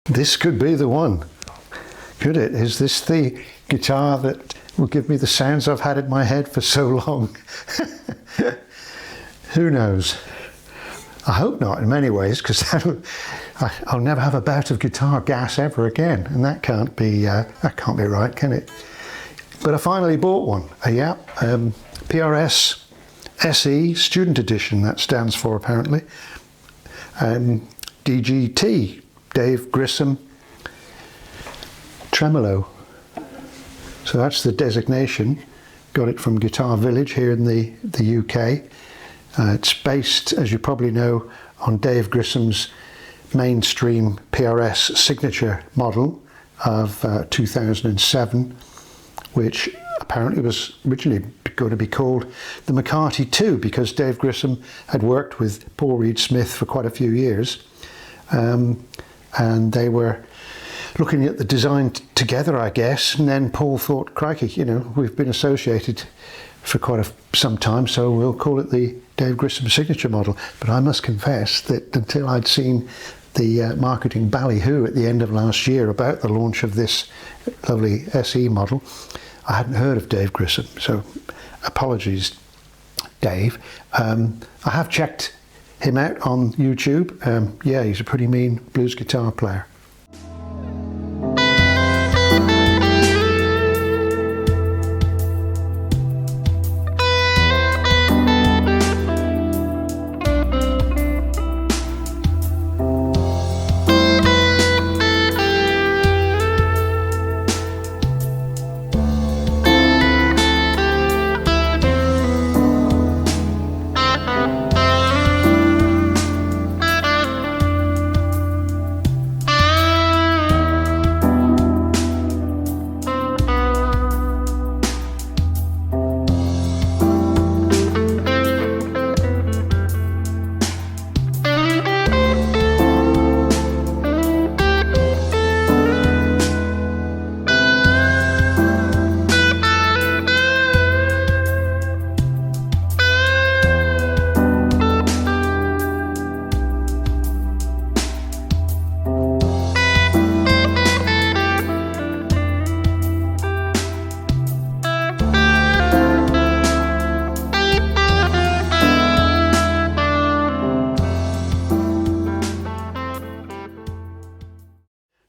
This could be the one, could it? Is this the guitar that will give me the sounds I've had in my head for so long? Who knows? I hope not in many ways, because I'll never have a bout of guitar gas ever again, and that can't be right, can it? But I finally bought one. PRS SE Student Edition, that stands for apparently. DGT. Dave Grissom tremolo. So that's the designation. Got it from Guitar Village here in the UK. It's based, as you probably know, on Dave Grissom's mainstream PRS signature model of 2007, which apparently was originally going to be called the McCarty 2, because Dave Grissom had worked with Paul Reed Smith for quite a few years. And they were looking at the design together, I guess, and then Paul thought, crikey, you know, we've been associated for quite some time, so we'll call it the Dave Grissom signature model. But I must confess that until I'd seen the marketing ballyhoo at the end of last year about the launch of this lovely SE model, I hadn't heard of Dave Grissom, so apologies, Dave. I have checked him out on YouTube. Yeah, he's a pretty mean blues guitar player.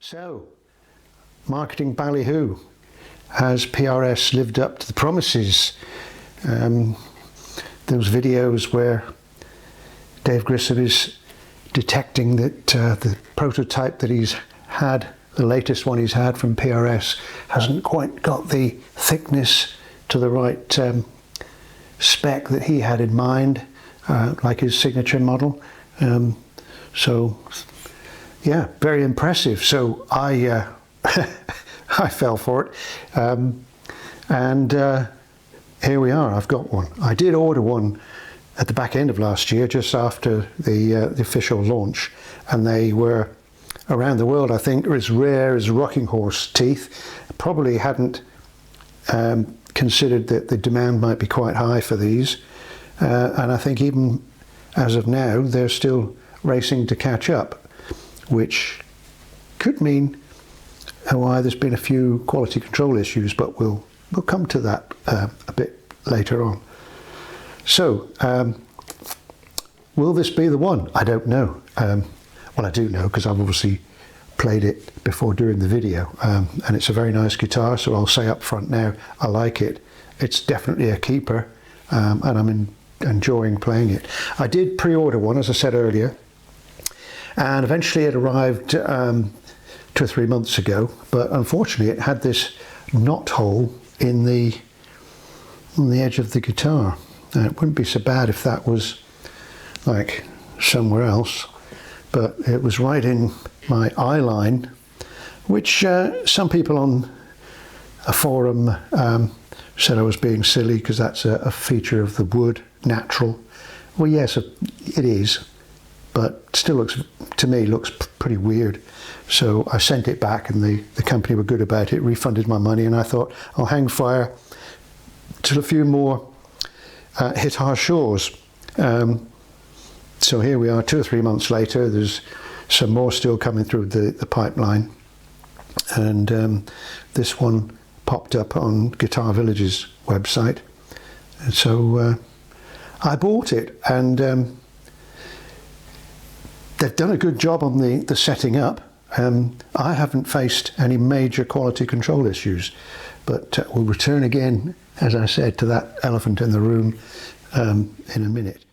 So, marketing ballyhoo. Has PRS lived up to the promises? Those videos where Dave Grissom is detecting that the prototype that he's had, the latest one he's had from PRS, hasn't quite got the thickness to the right spec that he had in mind, like his signature model. So yeah, very impressive. So I I fell for it, and here we are. I've got one. I did order one at the back end of last year, just after the official launch, and they were around the world, I think, as rare as rocking horse teeth. Probably hadn't considered that the demand might be quite high for these, and I think even as of now they're still racing to catch up, which could mean why there's been a few quality control issues, but we'll come to that a bit later on. So, will this be the one? I don't know. Well, I do know, because I've obviously played it before doing the video, and it's a very nice guitar, so I'll say up front now, I like it. It's definitely a keeper, and I'm enjoying playing it. I did pre-order one, as I said earlier, and eventually it arrived 2 or 3 months ago, but unfortunately it had this knot hole on the edge of the guitar. It wouldn't be so bad if that was like somewhere else, but it was right in my eye line, which some people on a forum said I was being silly because that's a feature of the wood, natural. Well, yes, it is, but still looks, to me, looks pretty weird. So I sent it back, and the company were good about it, refunded my money, and I thought I'll hang fire till a few more hit our shores. So here we are 2 or 3 months later. There's some more still coming through the pipeline, and this one popped up on Guitar Village's website, and so I bought it, and they've done a good job on the setting up. I haven't faced any major quality control issues, but we'll return again, as I said, to that elephant in the room in a minute.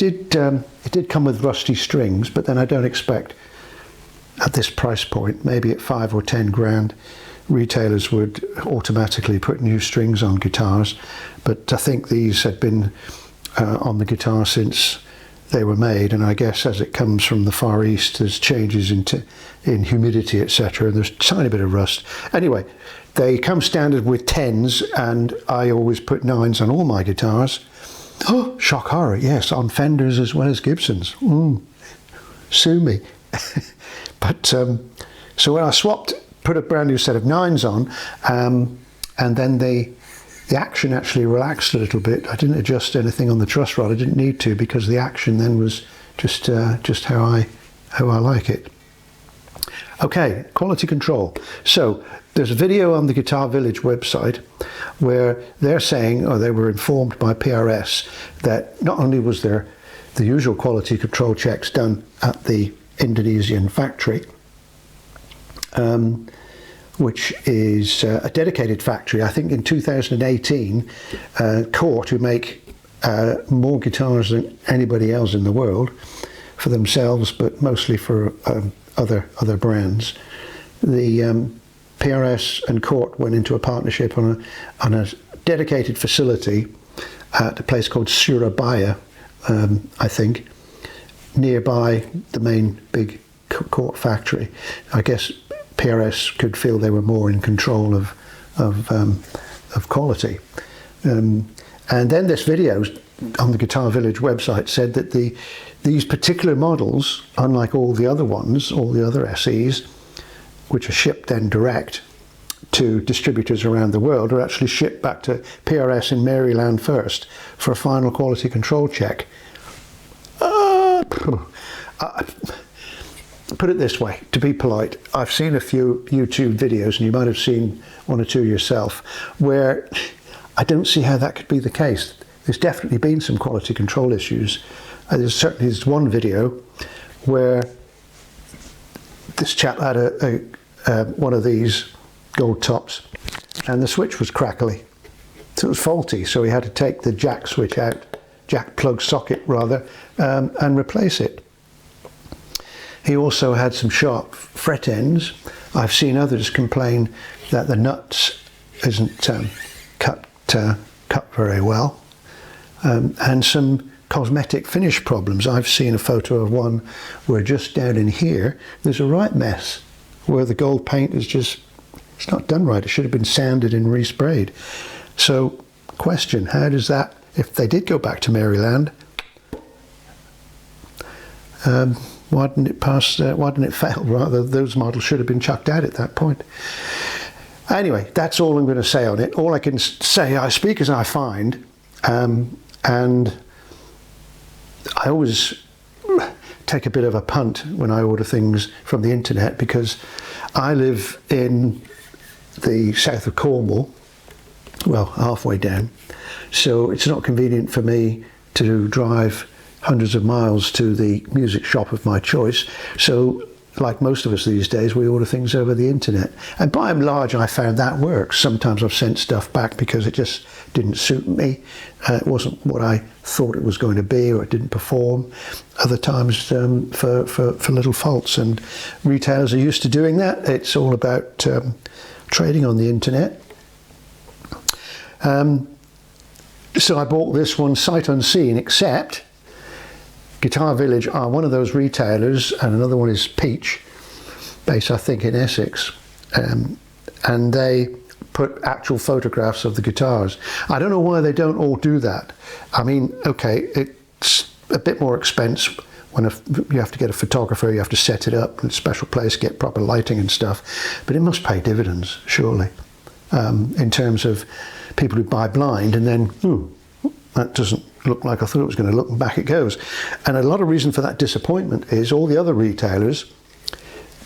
It did come with rusty strings, but then I don't expect at this price point, maybe at 5 or 10 grand, retailers would automatically put new strings on guitars. But I think these had been on the guitar since they were made, and I guess as it comes from the Far East, there's changes in humidity, etc. There's a tiny bit of rust. Anyway, they come standard with 10s, and I always put 9s on all my guitars. Oh, shock horror, yes, on Fenders as well as Gibsons. Sue me. But so when I swapped, put a brand new set of 9s on, and then the action actually relaxed a little bit. I didn't adjust anything on the truss rod. I didn't need to, because the action then was just how I like it. Okay, quality control. So there's a video on the Guitar Village website where they're saying, or they were informed by PRS, that not only was there the usual quality control checks done at the Indonesian factory, which is a dedicated factory. I think in 2018, Cort, who make more guitars than anybody else in the world for themselves, but mostly for other brands, the PRS and Cort went into a partnership on a dedicated facility at a place called Surabaya, I think, nearby the main big Cort factory. I guess PRS could feel they were more in control of quality. And then this video on the Guitar Village website said that these particular models, unlike all the other ones, all the other SEs, which are shipped then direct to distributors around the world, are actually shipped back to PRS in Maryland first for a final quality control check. Put it this way, to be polite, I've seen a few YouTube videos, and you might have seen 1 or 2 yourself, where I don't see how that could be the case. There's definitely been some quality control issues. There's one video where this chap had one of these gold tops, and the switch was crackly, so it was faulty. So he had to take the jack switch out, jack plug socket rather, and replace it. He also had some sharp fret ends. I've seen others complain that the nuts isn't cut very well, and some cosmetic finish problems. I've seen a photo of one where just down in here there's a right mess where the gold paint is just, it's not done right. It should have been sanded and resprayed. So question, how does that, if they did go back to Maryland, why didn't it pass, why didn't it fail? Rather, those models should have been chucked out at that point. Anyway, that's all I'm going to say on it. All I can say, I speak as I find, and I always take a bit of a punt when I order things from the internet, because I live in the south of Cornwall, well, halfway down, so it's not convenient for me to drive hundreds of miles to the music shop of my choice. So like most of us these days, we order things over the internet, and by and large I found that works. Sometimes I've sent stuff back because it just didn't suit me, it wasn't what I thought it was going to be, or it didn't perform. Other times for little faults, and retailers are used to doing that. It's all about trading on the internet. So I bought this one sight unseen, except Guitar Village are one of those retailers, and another one is Peach, based I think in Essex, and they put actual photographs of the guitars. I don't know why they don't all do that. I mean, okay, it's a bit more expense when you have to get a photographer, you have to set it up in a special place, get proper lighting and stuff, but it must pay dividends, surely, in terms of people who buy blind and then, that doesn't look like I thought it was going to look, and back it goes. And a lot of reason for that disappointment is all the other retailers,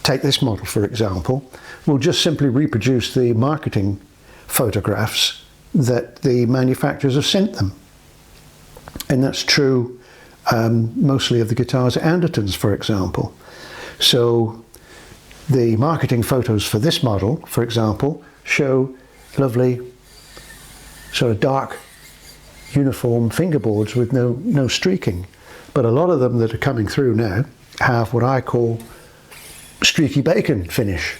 take this model for example, will just simply reproduce the marketing photographs that the manufacturers have sent them. And that's true mostly of the guitars at Anderton's, for example. So the marketing photos for this model, for example, show lovely sort of dark uniform fingerboards with no streaking. But a lot of them that are coming through now have what I call streaky bacon finish,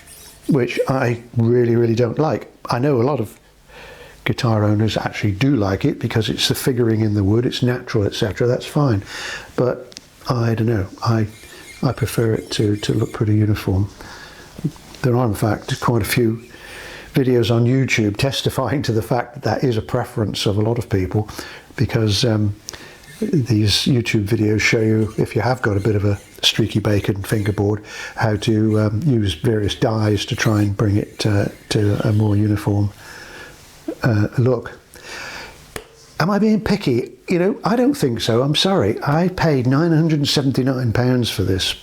which I really don't like. I know a lot of guitar owners actually do like it because it's the figuring in the wood, it's natural, etc. That's fine, but I don't know, I prefer it to look pretty uniform. There are in fact quite a few videos on YouTube testifying to the fact that that is a preference of a lot of people, because these YouTube videos show you, if you have got a bit of a streaky bacon fingerboard, how to use various dyes to try and bring it to a more uniform look. Am I being picky? You know, I don't think so. I'm sorry. I paid £979 for this.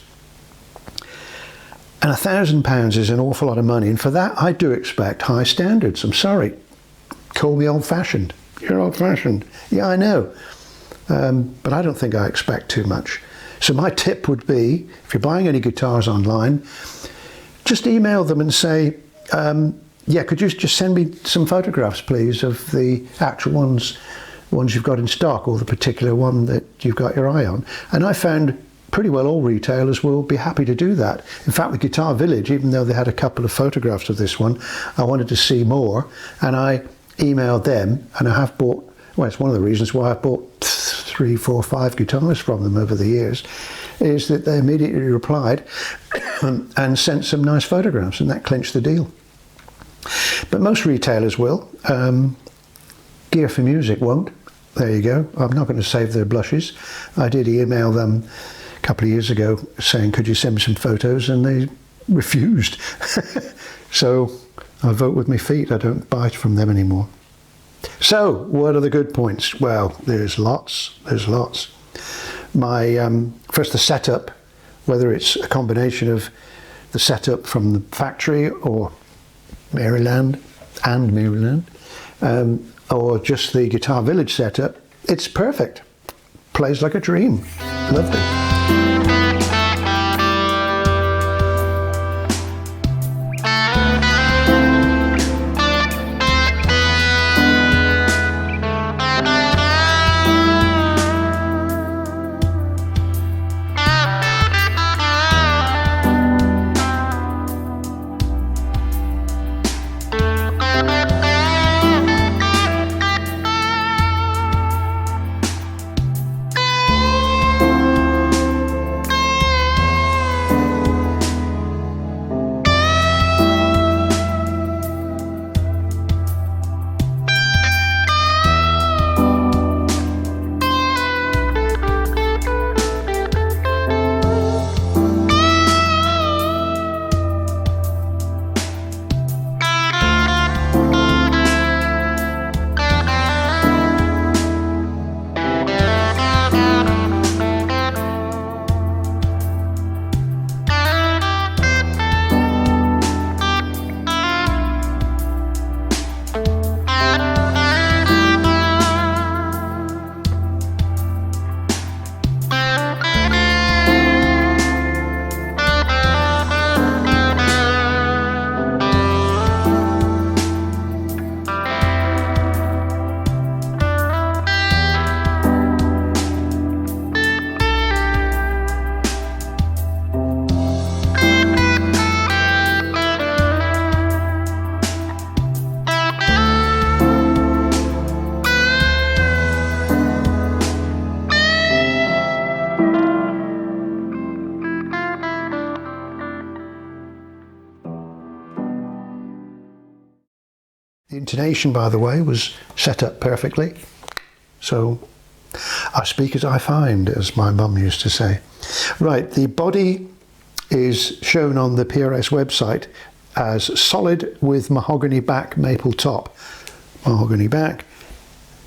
And £1,000 is an awful lot of money, and for that I do expect high standards. I'm sorry. Call me old-fashioned. You're old-fashioned. Yeah, I know. But I don't think I expect too much. So my tip would be, if you're buying any guitars online, just email them and say, yeah, could you just send me some photographs, please, of the actual ones you've got in stock, or the particular one that you've got your eye on. And I found pretty well all retailers will be happy to do that. In fact, with Guitar Village, even though they had a couple of photographs of this one, I wanted to see more, and I emailed them, and I have bought, well, it's one of the reasons why I've bought 3, 4, 5 guitars from them over the years, is that they immediately replied and sent some nice photographs, and that clinched the deal. But most retailers will. Gear for Music won't. There you go. I'm not going to save their blushes. I did email them a couple of years ago saying, could you send me some photos, and they refused. So I vote with my feet. I don't buy from them anymore. So what are the good points? Well, there's lots. My first, the setup, whether it's a combination of the setup from the factory or Maryland, or just the Guitar Village setup, it's perfect. Plays like a dream. Loved it. intonation, by the way, was set up perfectly. So I speak as I find, as my mum used to say. Right, the body is shown on the PRS website as solid with mahogany back, maple top. Mahogany back,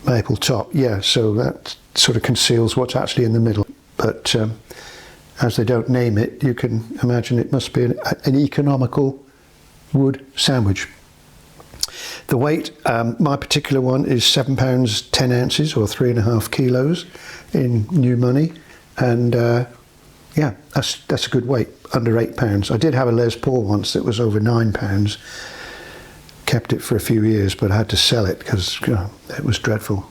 maple top. Yeah, so that sort of conceals what's actually in the middle. But as they don't name it, you can imagine it must be an economical wood sandwich. The weight, my particular one is £7 10 ounces or 3.5 kilos in new money, and yeah, that's a good weight, under £8. I did have a Les Paul once that was over £9. Kept it for a few years, but I had to sell it because it was dreadful.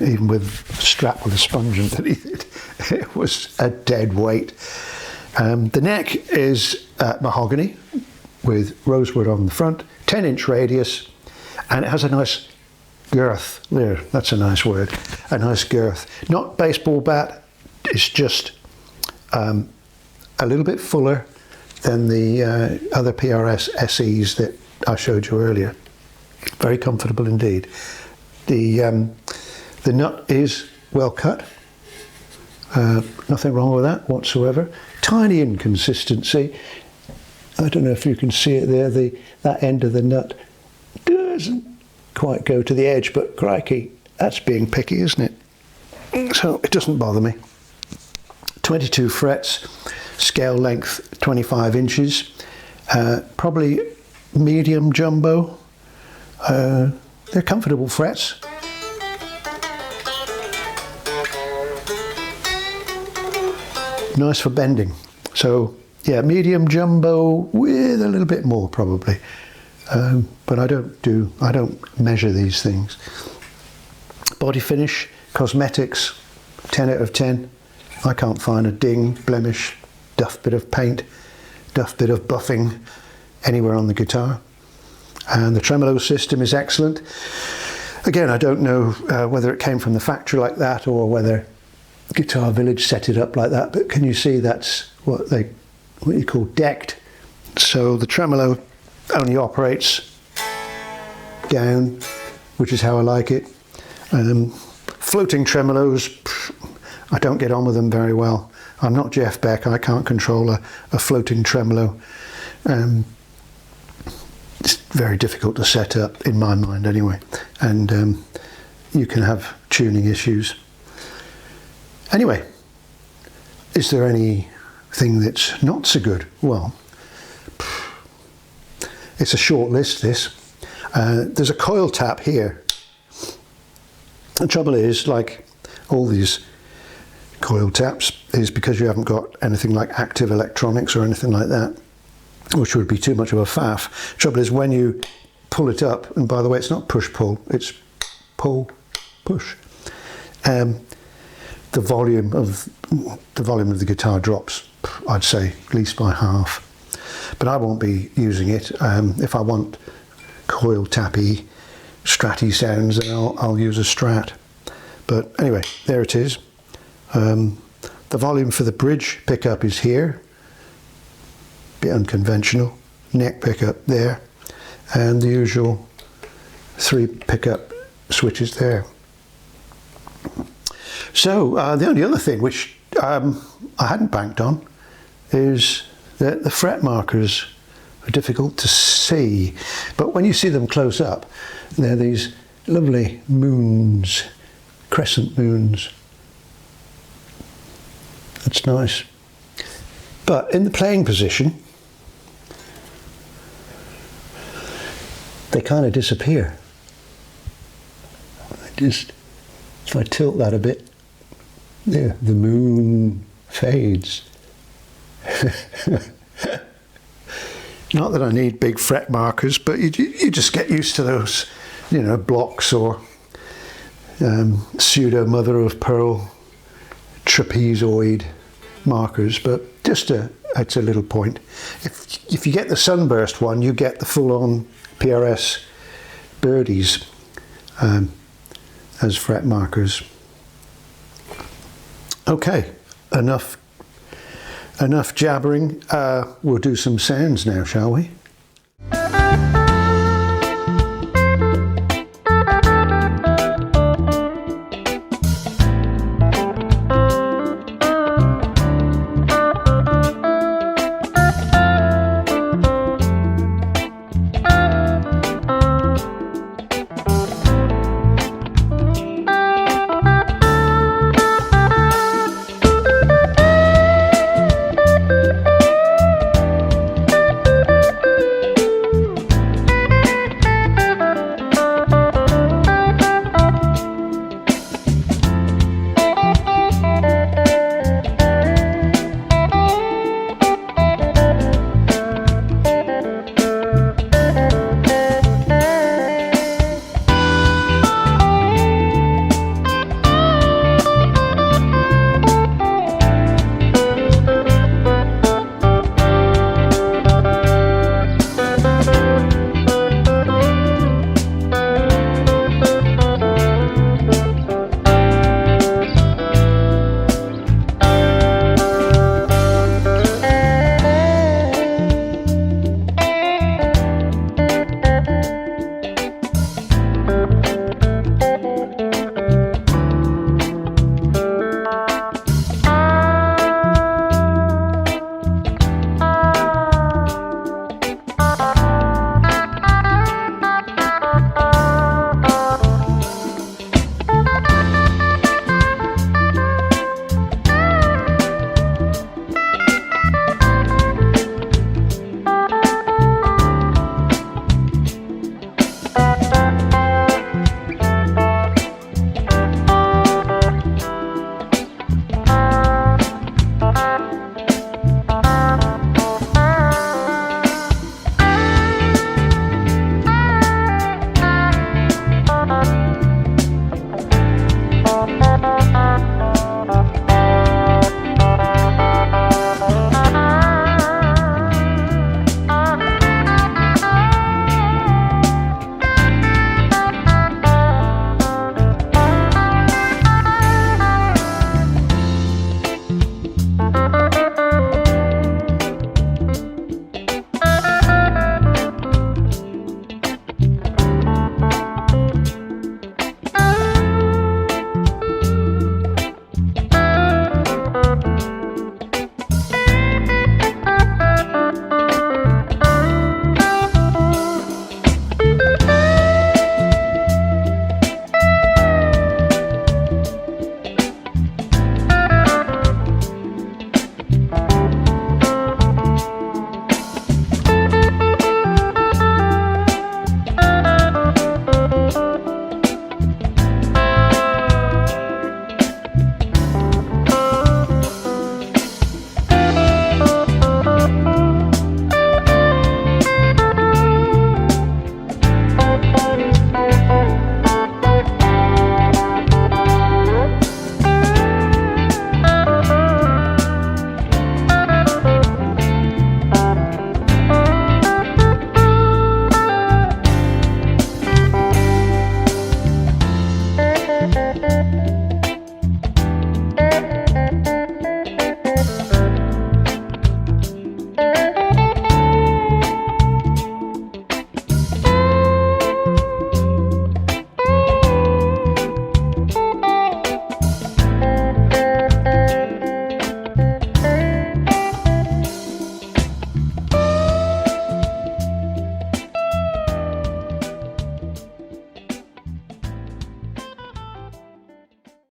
Even with a strap with a sponge underneath it, it was a dead weight. The neck is mahogany with rosewood on the front, 10-inch radius, and it has a nice girth. There, that's a nice word. A nice girth. Not baseball bat, it's just a little bit fuller than the other PRS SEs that I showed you earlier. Very comfortable indeed. The nut is well cut. Nothing wrong with that whatsoever. Tiny inconsistency. I don't know if you can see it there. That end of the nut doesn't quite go to the edge, but crikey, that's being picky, isn't it? So it doesn't bother me. 22 frets, scale length 25 inches, probably medium jumbo. They're comfortable frets. Nice for bending. So yeah, medium jumbo with a little bit more probably. But I don't measure these things. Body finish, cosmetics, 10 out of 10. I can't find a ding, blemish, duff bit of paint, duff bit of buffing anywhere on the guitar. And the tremolo system is excellent. Again, I don't know whether it came from the factory like that or whether Guitar Village set it up like that, but can you see that's what you call decked? So the tremolo only operates down, which is how I like it. Floating tremolos, I don't get on with them very well. I'm not Jeff Beck, I can't control a floating tremolo. It's very difficult to set up, in my mind anyway, and you can have tuning issues. Anyway, is there anything that's not so good? Well, it's a short list, this. There's a coil tap here. The trouble is, like all these coil taps, is because you haven't got anything like active electronics or anything like that, which would be too much of a faff. Trouble is, when you pull it up, and by the way, it's not push-pull, it's pull-push. The volume of the guitar drops, I'd say, at least by half. But I won't be using it. If I want coil tappy, stratty sounds, then I'll use a Strat. But anyway, there it is. The volume for the bridge pickup is here. Bit unconventional. Neck pickup there, and the usual 3 pickup switches there. So the only other thing which I hadn't banked on is that the fret markers are difficult to see, but when you see them close up, they're these lovely moons, crescent moons. That's nice. But in the playing position, they kind of disappear. If I tilt that a bit, there, the moon fades. Not that I need big fret markers, but you just get used to those, blocks or pseudo mother of pearl trapezoid markers, but just it's a little point. If you get the sunburst one, you get the full-on PRS birdies as fret markers. Okay, enough jabbering. We'll do some sounds now, shall we?